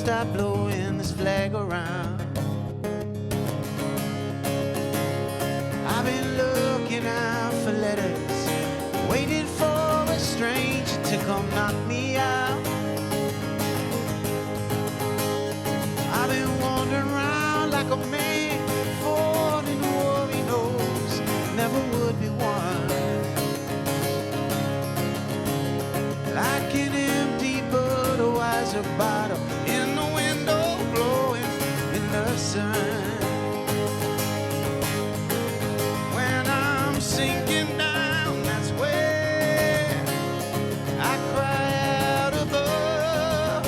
stop blowing this flag around. I've been looking out for letters, waiting for a stranger to come knock me out. I've been wandering around like a man fought in a war he knows never would be won. Like an empty but a wiser bottle in the window glowing in the sun. When I'm sinking down, that's where I cry out above.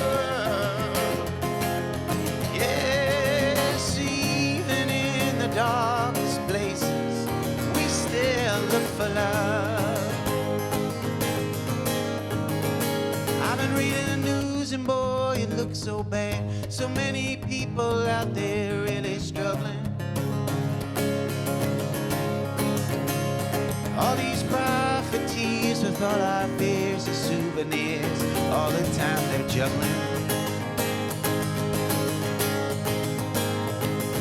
Yes, even in the darkest places, we still look for love. I've been reading the news and boy, it looks so bad. So many people out there really struggling. All these profiteers with all our fears and souvenirs, all the time they're juggling.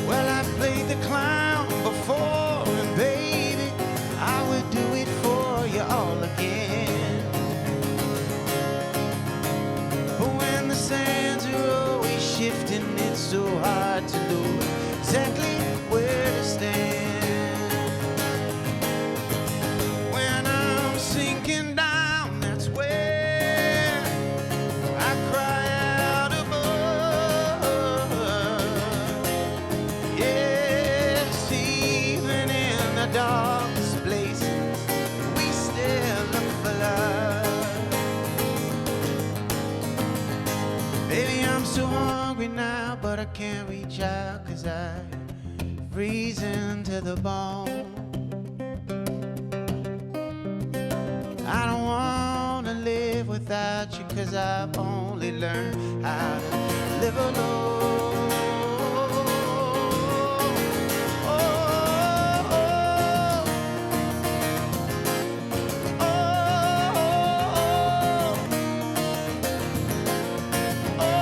Well, I played the clown before, and baby, I would do it for you all again. But when the sands are always shifting, it's so hard to know exactly where to stand. When I'm sinking down, that's where I cry out above. Yes, even in the darkest places, we still look for love. Baby, I'm so hungry now, but I can't reach out 'cause I'm freezing to the bone. I don't wanna live without you 'cause I've only learned how to live alone. Oh, oh, oh,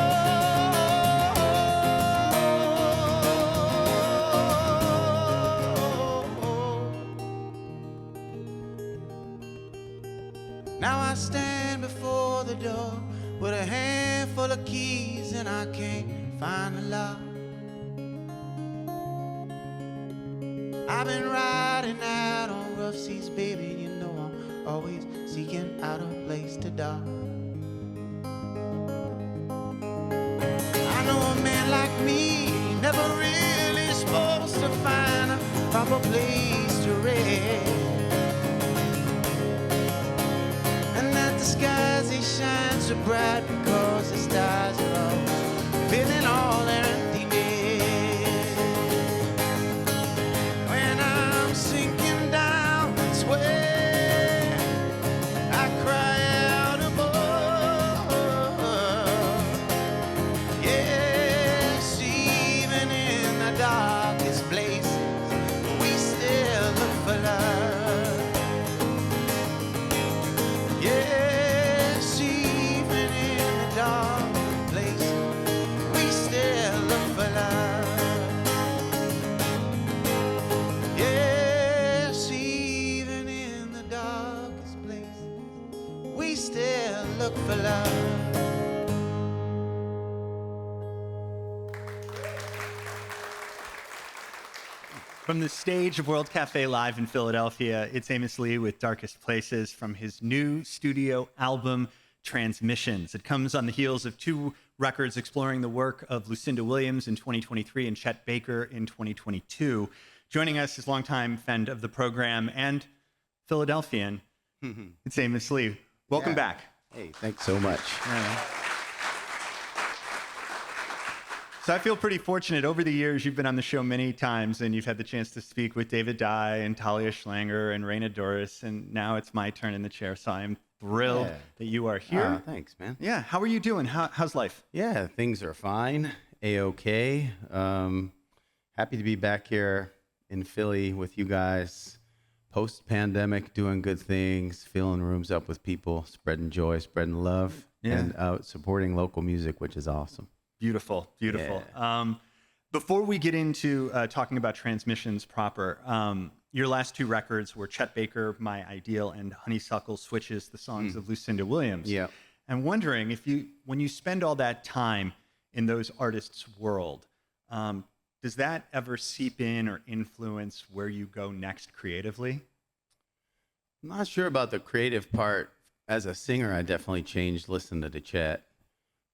Now I stand before the door with a handful of keys and I can't find the lock. I've been riding out on rough seas, baby, you know I'm always seeking out a place to dock. I know a man like me never really supposed to find a proper place to rest. The skies, they shine so bright because the stars are all filling all their emptiness. When I'm sinking down, that's where I cry out above. Yes, even in the darkest places, we still look for love. Yes, even in the dark place, we still look for love. Yes, even in the darkest place, we still look for love. From the stage of World Cafe Live in Philadelphia, it's Amos Lee with Darkest Places from his new studio album, Transmissions. It comes on the heels of two records exploring the work of Lucinda Williams in 2023 and Chet Baker in 2022. Joining us is longtime friend of the program and Philadelphian, it's Amos Lee. Welcome back. Hey, thanks so much. Yeah. So I feel pretty fortunate. Over the years, you've been on the show many times, and you've had the chance to speak with David Dye and Talia Schlanger and Raina Doris, and now it's my turn in the chair, so I'm thrilled that you are here. Thanks, man. Yeah, how are you doing? How's life? Yeah, things are fine. A-okay. Happy to be back here in Philly with you guys. Post-pandemic, doing good things, filling rooms up with people, spreading joy, spreading love, and supporting local music, which is awesome. Beautiful, beautiful. Yeah. Before we get into talking about transmissions proper, your last two records were Chet Baker, My Ideal, and Honeysuckle Switches, the songs of Lucinda Williams. Yeah. I'm wondering if when you spend all that time in those artists' world, does that ever seep in or influence where you go next creatively? I'm not sure about the creative part. As a singer, I definitely changed listening to Chet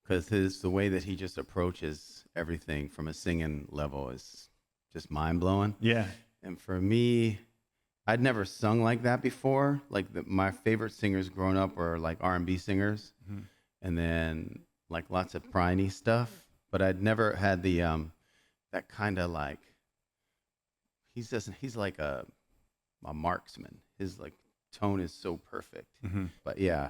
because the way that he just approaches everything from a singing level is just mind blowing. Yeah. And for me, I'd never sung like that before. Like my favorite singers growing up were like R&B singers, and then like lots of Bryony stuff. But I'd never had the that kind of like he's like a marksman. His like tone is so perfect. But yeah,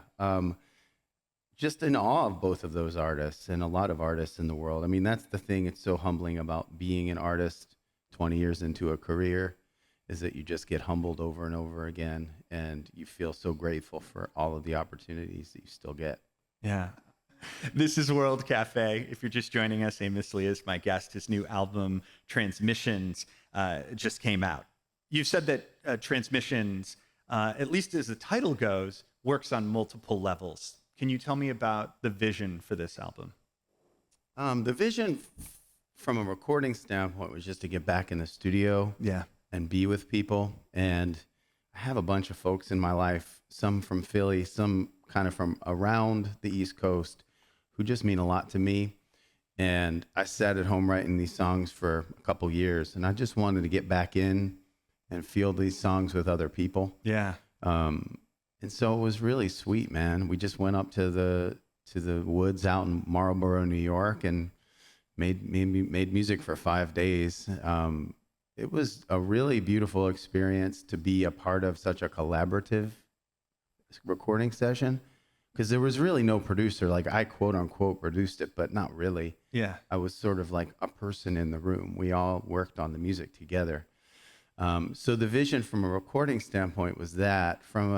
just in awe of both of those artists and a lot of artists in the world. I mean, that's the thing. It's so humbling about being an artist 20 years into a career is that you just get humbled over and over again, and you feel so grateful for all of the opportunities that you still get. Yeah. This is World Cafe. If you're just joining us, Amos Lee is my guest. His new album, Transmissions, just came out. You've said that Transmissions, at least as the title goes, works on multiple levels. Can you tell me about the vision for this album? The vision from a recording standpoint was just to get back in the studio and be with people. And I have a bunch of folks in my life, some from Philly, some kind of from around the East Coast, who just mean a lot to me. And I sat at home writing these songs for a couple years, and I just wanted to get back in and feel these songs with other people. Yeah. And so it was really sweet, man. We just went up to the woods out in Marlboro, New York, and made music for 5 days. It was a really beautiful experience to be a part of such a collaborative recording session, because there was really no producer. Like, I quote unquote produced it, but not really. Yeah. I was sort of like a person in the room. We all worked on the music together. So the vision from a recording standpoint was that from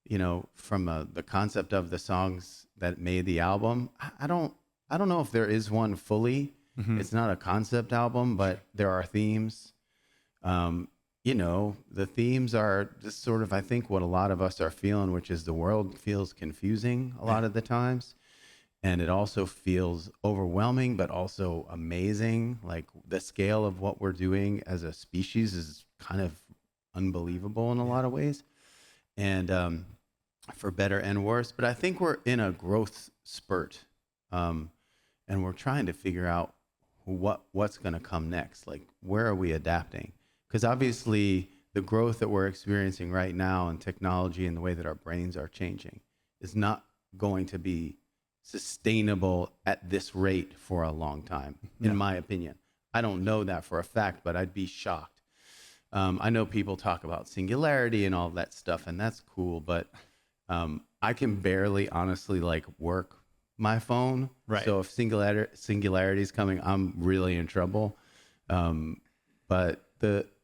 the concept of the songs that made the album. I don't know if there is one fully. It's not a concept album, but there are themes. The themes are just sort of, I think, what a lot of us are feeling, which is the world feels confusing a lot of the times. And it also feels overwhelming, but also amazing. Like, the scale of what we're doing as a species is kind of unbelievable in a lot of ways. And for better and worse. But I think we're in a growth spurt. And we're trying to figure out what's going to come next. Like, where are we adapting? Because obviously the growth that we're experiencing right now in technology and the way that our brains are changing is not going to be sustainable at this rate for a long time, in my opinion. I don't know that for a fact, but I'd be shocked. I know people talk about singularity and all of that stuff, and that's cool, but I can barely honestly work my phone. Right. So if singularity is coming, I'm really in trouble. But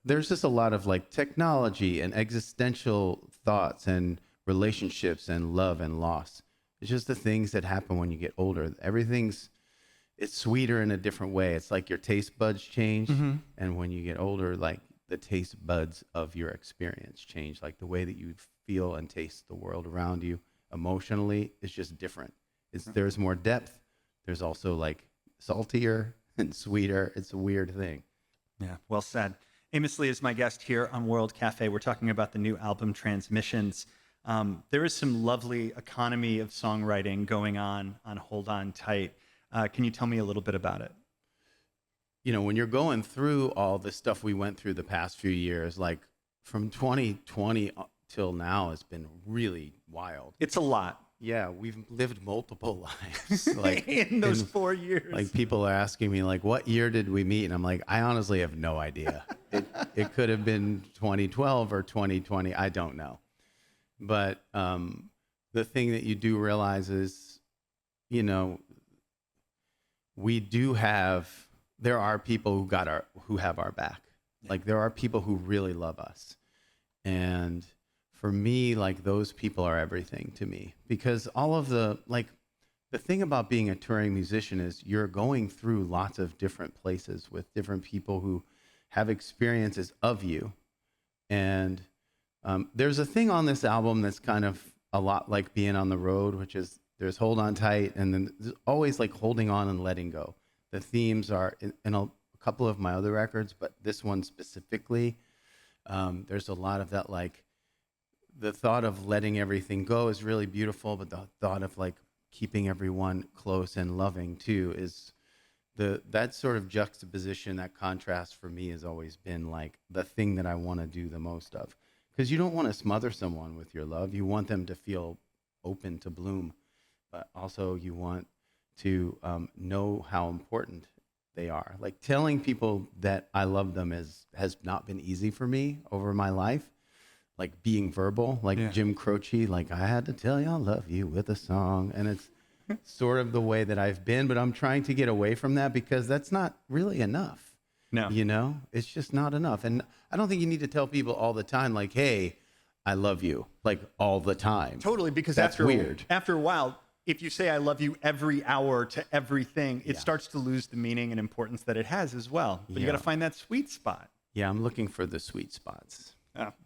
there's just a lot of technology and existential thoughts and relationships and love and loss. It's just the things that happen when you get older. It's sweeter in a different way. It's like your taste buds change. And when you get older, the taste buds of your experience change. Like, the way that you feel and taste the world around you emotionally is just different. There's more depth. There's also saltier and sweeter. It's a weird thing. Yeah, well said. Amos Lee is my guest here on World Cafe. We're talking about the new album, Transmissions. There is some lovely economy of songwriting going on Hold On Tight. Can you tell me a little bit about it? When you're going through all the stuff we went through the past few years, from 2020 till now, has been really wild. It's a lot. Yeah, we've lived multiple lives. In those 4 years. People are asking me, what year did we meet? And I'm like, I honestly have no idea. It could have been 2012 or 2020. I don't know. But the thing that you do realize is, there are people who have our back. Yeah. There are people who really love us. And for me, those people are everything to me, because all of the the thing about being a touring musician is you're going through lots of different places with different people who have experiences of you. And there's a thing on this album that's kind of a lot like being on the road, which is there's hold on tight, and then there's always like holding on and letting go. The themes are in a couple of my other records, but this one specifically, there's a lot of that, like the thought of letting everything go is really beautiful, but the thought of like keeping everyone close and loving too is that sort of juxtaposition, that contrast for me has always been like the thing that I want to do the most of. Because you don't want to smother someone with your love. You want them to feel open to bloom, but also you want to know how important they are. Like telling people that I love them has not been easy for me over my life. Like being verbal, like Jim Croce, like I had to tell you I love you with a song. And it's sort of the way that I've been, but I'm trying to get away from that because that's not really enough. No. You know, it's just not enough. And I don't think you need to tell people all the time, like, hey, I love you, like all the time. Totally, because that's weird. After a while, if you say I love you every hour to everything, it starts to lose the meaning and importance that it has as well. But you got to find that sweet spot. Yeah, I'm looking for the sweet spots.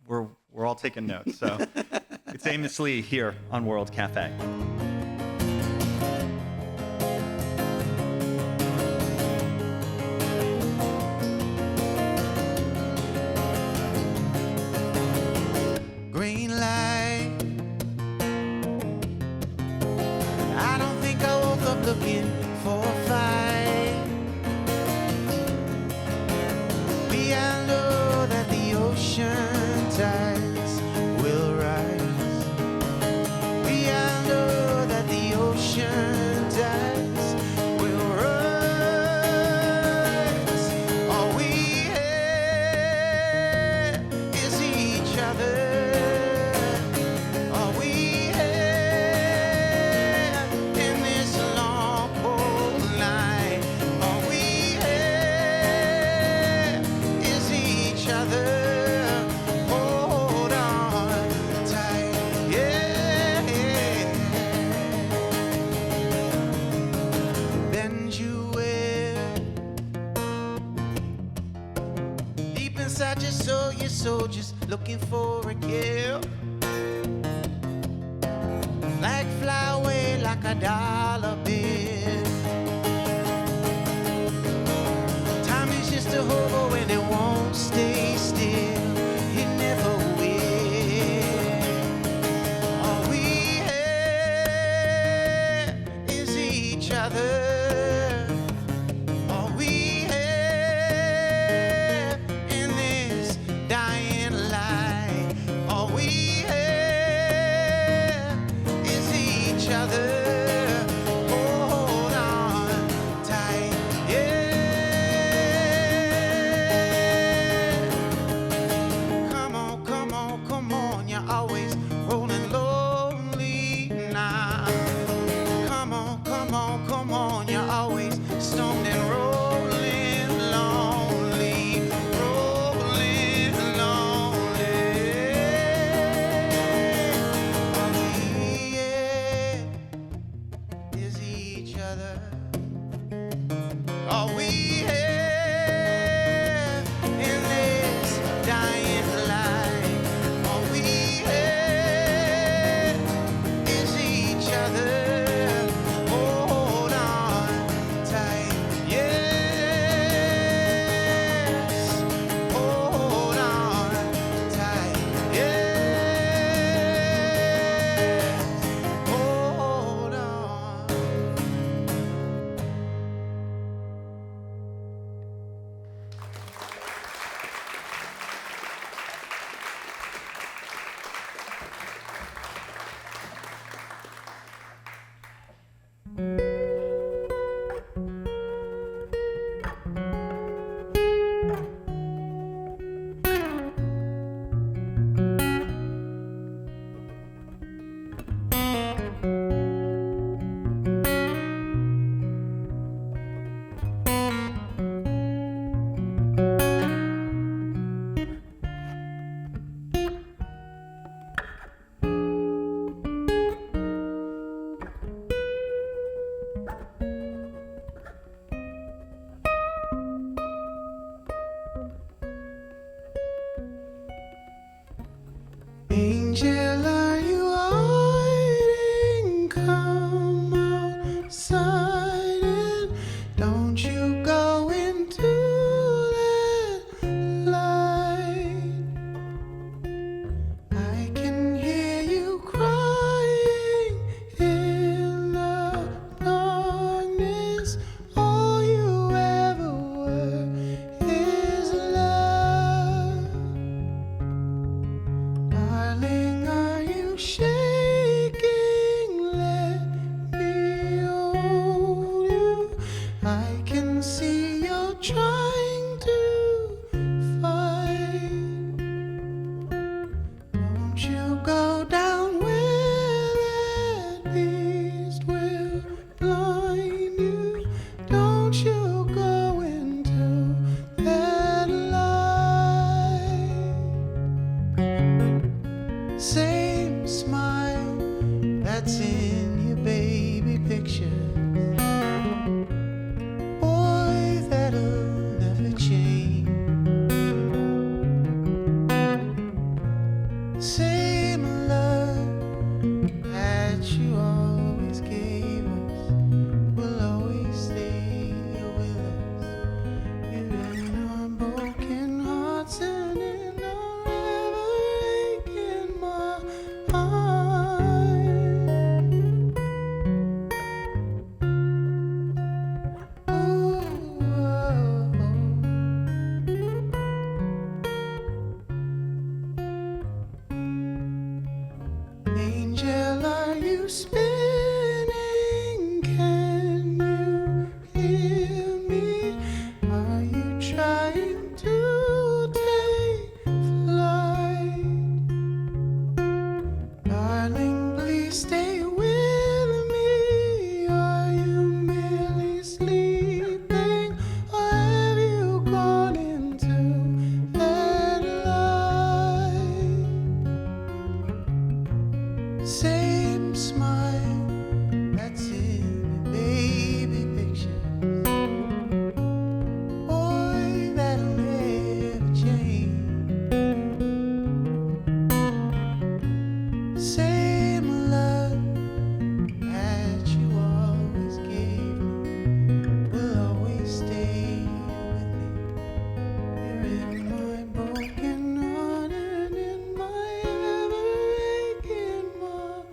We're all taking notes. So it's Amos Lee here on World Cafe. Green light. I don't think I woke up looking for a fight. We all know that the ocean tides will rise. We all know that the ocean tides will rise. All we have is each other. All we have in this long cold night. All we have is each other. Hold on tight, yeah. Bend you will. Deep inside your soul just looking for a kill. Flag fly away like a dollar bill. Time is just a hobo and it won't stay still. It never will. All we have is each other. All we have in this dying light. All we have is each other. Hold on tight, yeah. Come on, come on, come on. You're always rolling lonely now. Come on, come on, come on. You're always stoned and rolling lonely, rolling lonely. All we have is each other. All we have in this dying light. All we have is each other. Hold on tight, yes. Hold on tight, yes. Hold on. trying to fight. Don't you go down where that beast will blind you. Don't you go into that light. Same smile that's in your baby picture. Boy, that'll never change. Same love that you always gave us will always stay with us. Here in our broken hearts and in our ever aching mind. Angel, are you spinning? Can you hear me? Are you trying to take flight? Darling, please stay with me. Are you merely sleeping? Or have you gone into that light? Same smile that's in your baby pictures. Boy, that'll never change. Same love that you always gave me will always stay with me. Here in my broken heart and in my ever aching mind.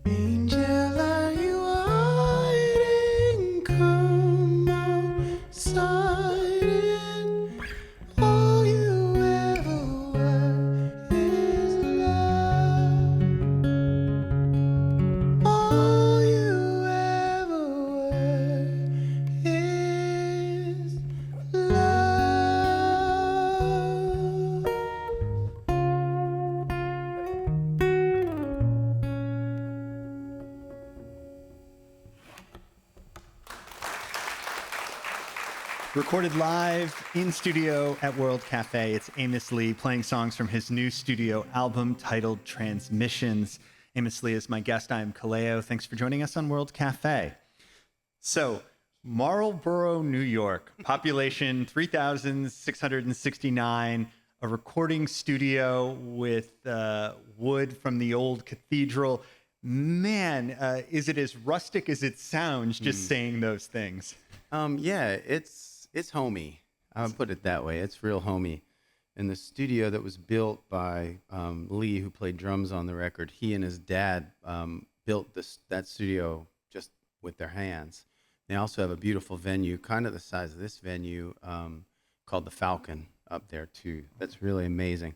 Angel, are you hiding? Come outside and all you ever were is love. All you ever were is love. Recorded live in studio at World Cafe, it's Amos Lee playing songs from his new studio album titled Transmissions. Amos Lee is my guest. I'm Kallao. Thanks for joining us on World Cafe. So, Marlborough, New York, population 3,669, a recording studio with wood from the old cathedral. Man, is it as rustic as it sounds just saying those things? Yeah, it's homey. I would put it that way. It's real homey. And the studio that was built by Lee, who played drums on the record, he and his dad built that studio just with their hands. They also have a beautiful venue, kind of the size of this venue, called the Falcon up there too. That's really amazing.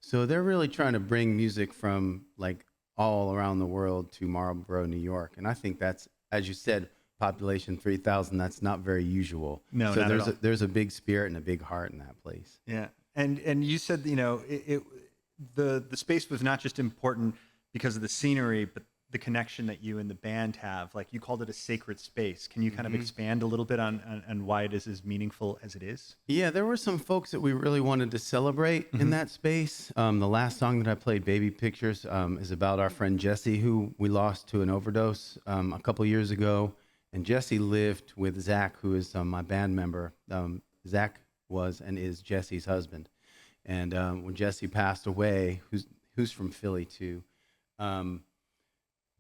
So they're really trying to bring music from like all around the world to Marlborough, New York. And I think that's, as you said, population 3,000, that's not very usual. No, so not at all. there's a big spirit and a big heart in that place. Yeah. And you said, the space was not just important because of the scenery, but the connection that you and the band have. Like, you called it a sacred space. Can you kind of expand a little bit on why it is as meaningful as it is? Yeah, there were some folks that we really wanted to celebrate in that space. The last song that I played, Baby Pictures, is about our friend Jesse, who we lost to an overdose a couple years ago. And Jesse lived with Zach, who is my band member. Zach was and is Jesse's husband. And when Jesse passed away, who's from Philly too,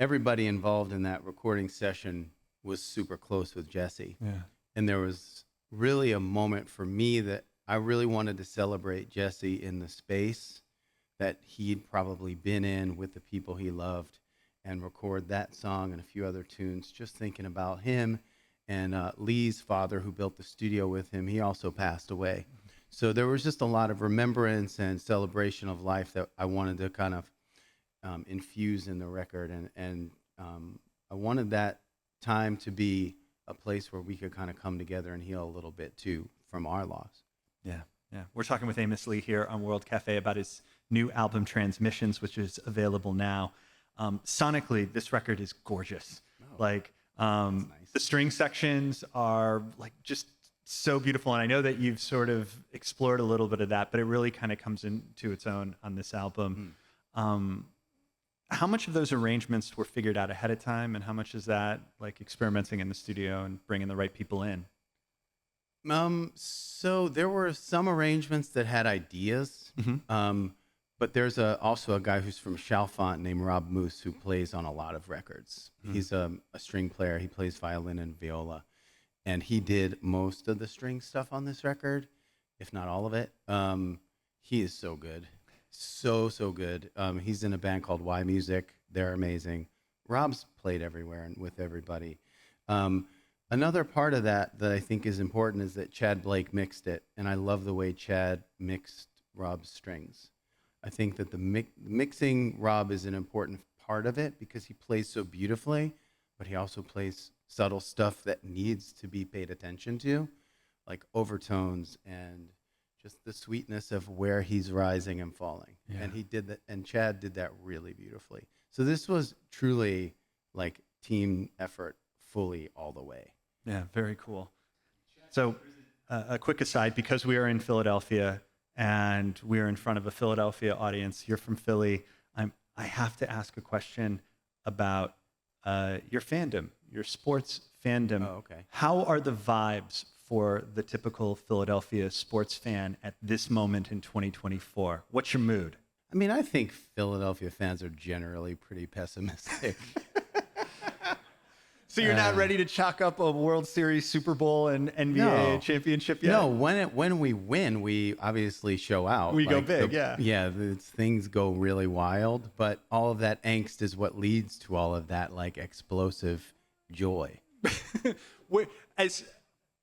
everybody involved in that recording session was super close with Jesse. Yeah. And there was really a moment for me that I really wanted to celebrate Jesse in the space that he'd probably been in with the people he loved, and record that song and a few other tunes, just thinking about him. And Lee's father, who built the studio with him, he also passed away. So there was just a lot of remembrance and celebration of life that I wanted to kind of infuse in the record. And I wanted that time to be a place where we could kind of come together and heal a little bit too from our loss. Yeah. We're talking with Amos Lee here on World Cafe about his new album Transmissions, which is available now. Sonically, this record is gorgeous. Like Nice. the string sections are like just so beautiful, and I know that you've sort of explored a little bit of that, but it really kind of comes into its own on this album. How much of those arrangements were figured out ahead of time, and how much is that like experimenting in the studio and bringing the right people in? So there were some arrangements that had ideas, but there's also a guy who's from Chalfont named Rob Moose who plays on a lot of records. He's a string player. He plays violin and viola, and he did most of the string stuff on this record, if not all of it. He is so good, so good. He's in a band called Y Music. They're amazing. Rob's played everywhere and with everybody. Another part of that I think is important is that Chad Blake mixed it, and I love the way Chad mixed Rob's strings. I think that the mixing Rob is an important part of it because he plays so beautifully, but he also plays subtle stuff that needs to be paid attention to, like overtones and just the sweetness of where he's rising and falling. Yeah. And he did that, and Chad did that really beautifully. So this was truly like team effort fully all the way. Yeah, very cool. So a quick aside, because we are in Philadelphia and we're in front of a Philadelphia audience, you're from Philly, I have to ask a question about your fandom, your sports fandom. Oh, okay. How are the vibes for the typical Philadelphia sports fan at this moment in 2024? What's your mood? I mean, I think Philadelphia fans are generally pretty pessimistic. So you're not ready to chalk up a World Series, Super Bowl, and NBA championship yet? No, when we win, we obviously show out. We go big, yeah. Yeah, things go really wild, but all of that angst is what leads to all of that like explosive joy. As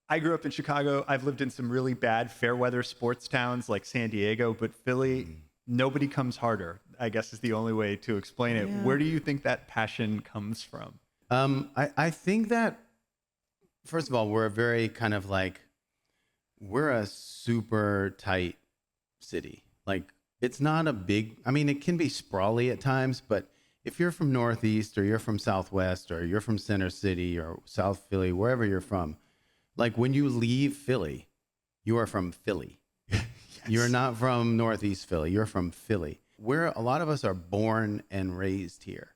I grew up in Chicago, I've lived in some really bad fair weather sports towns like San Diego, but Philly, nobody comes harder, I guess is the only way to explain it. Yeah. Where do you think that passion comes from? I think that, first of all, we're a very kind of like, we're a super tight city. Like, it's not a big, I mean, it can be sprawly at times, but if you're from Northeast or you're from Southwest or you're from Center City or South Philly, wherever you're from, like when you leave Philly, you are from Philly. Yes. You're not from Northeast Philly. You're from Philly. A lot of us are born and raised here.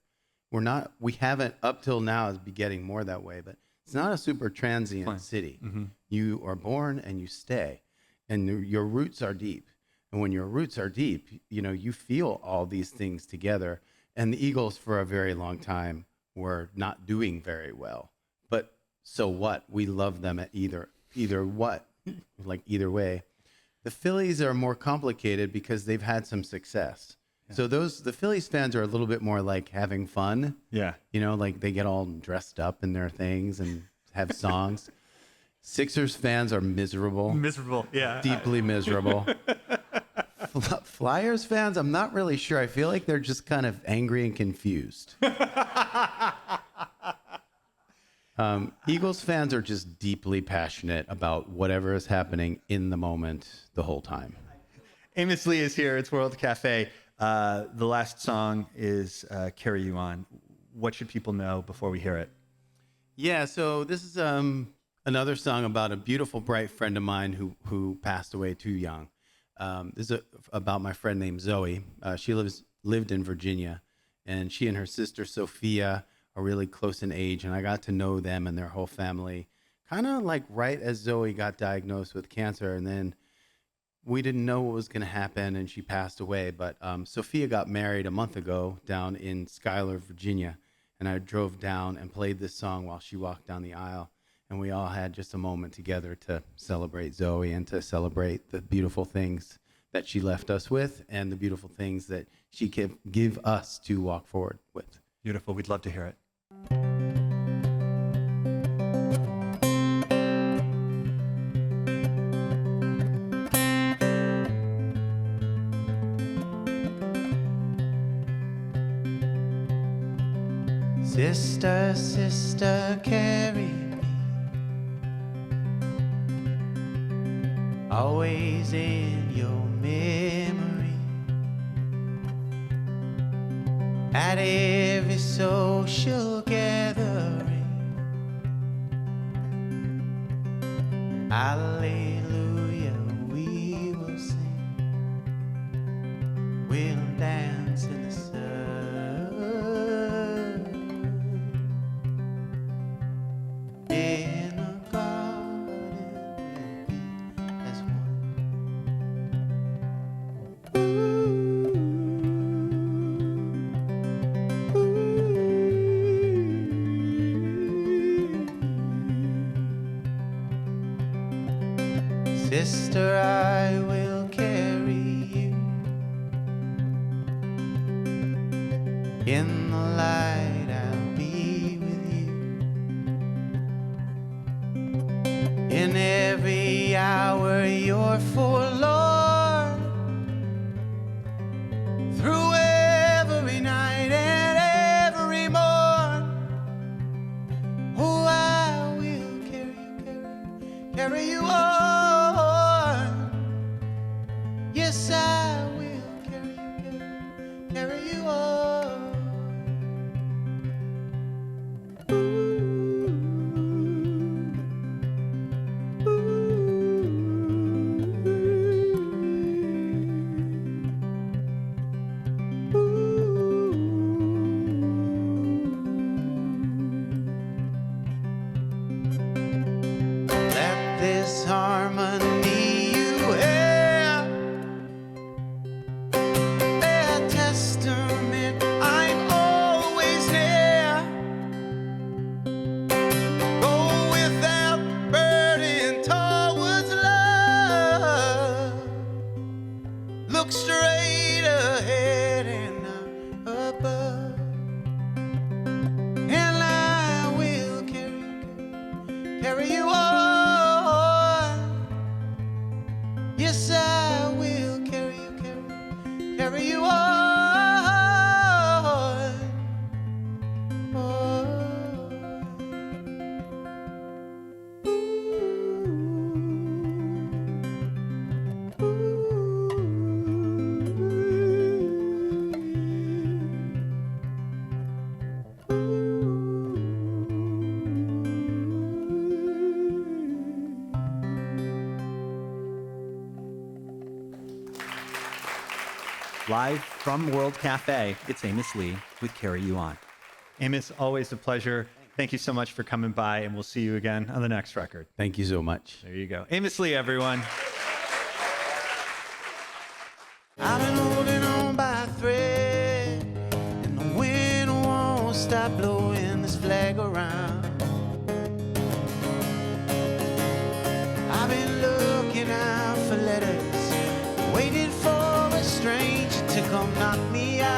We haven't up till now is be getting more that way, but it's not a super transient city. Mm-hmm. You are born and you stay, and your roots are deep. And when your roots are deep, you feel all these things together. And the Eagles for a very long time were not doing very well, but so what? We love them at either what, like either way. The Phillies are more complicated because they've had some success. So the Phillies fans are a little bit more like having fun. Yeah. Like they get all dressed up in their things and have songs. Sixers fans are miserable. Miserable, yeah. Deeply miserable. Flyers fans, I'm not really sure. I feel like they're just kind of angry and confused. Eagles fans are just deeply passionate about whatever is happening in the moment the whole time. Amos Lee is here. It's World Cafe. The last song is Carry You On. What should people know before we hear it? Yeah, so this is another song about a beautiful, bright friend of mine who passed away too young. This is about my friend named Zoe. She lived in Virginia, and she and her sister Sophia are really close in age, and I got to know them and their whole family kind of like right as Zoe got diagnosed with cancer, and then we didn't know what was going to happen, and she passed away. But Sophia got married a month ago down in Schuyler, Virginia, and I drove down and played this song while she walked down the aisle, and we all had just a moment together to celebrate Zoe and to celebrate the beautiful things that she left us with and the beautiful things that she can give us to walk forward with. Beautiful. We'd love to hear it. Sister, sister, carry me, always in your memory, at every social gathering. Hallelujah, we will sing, we'll dance in the sun. In a garden we'll be as one. Sister, I will carry you in the light. I'll be with you in every hour you're forlorn, through every night and every morn. Oh, I will carry you on. Yes, I will carry you on. Let this harmony you hear bear testament I'm always near. Go without burden towards love. Look straight ahead and not above. And I will carry you on. Yes, I will carry you on. Live from World Cafe, it's Amos Lee with Carry You On. Amos, always a pleasure. Thank you so much for coming by, and we'll see you again on the next record. Thank you so much. There you go. Amos Lee, everyone. I've been holding on by a thread, and the wind won't stop blowing this flag around. I've been looking out for letters, waiting for a stranger to come knock me out.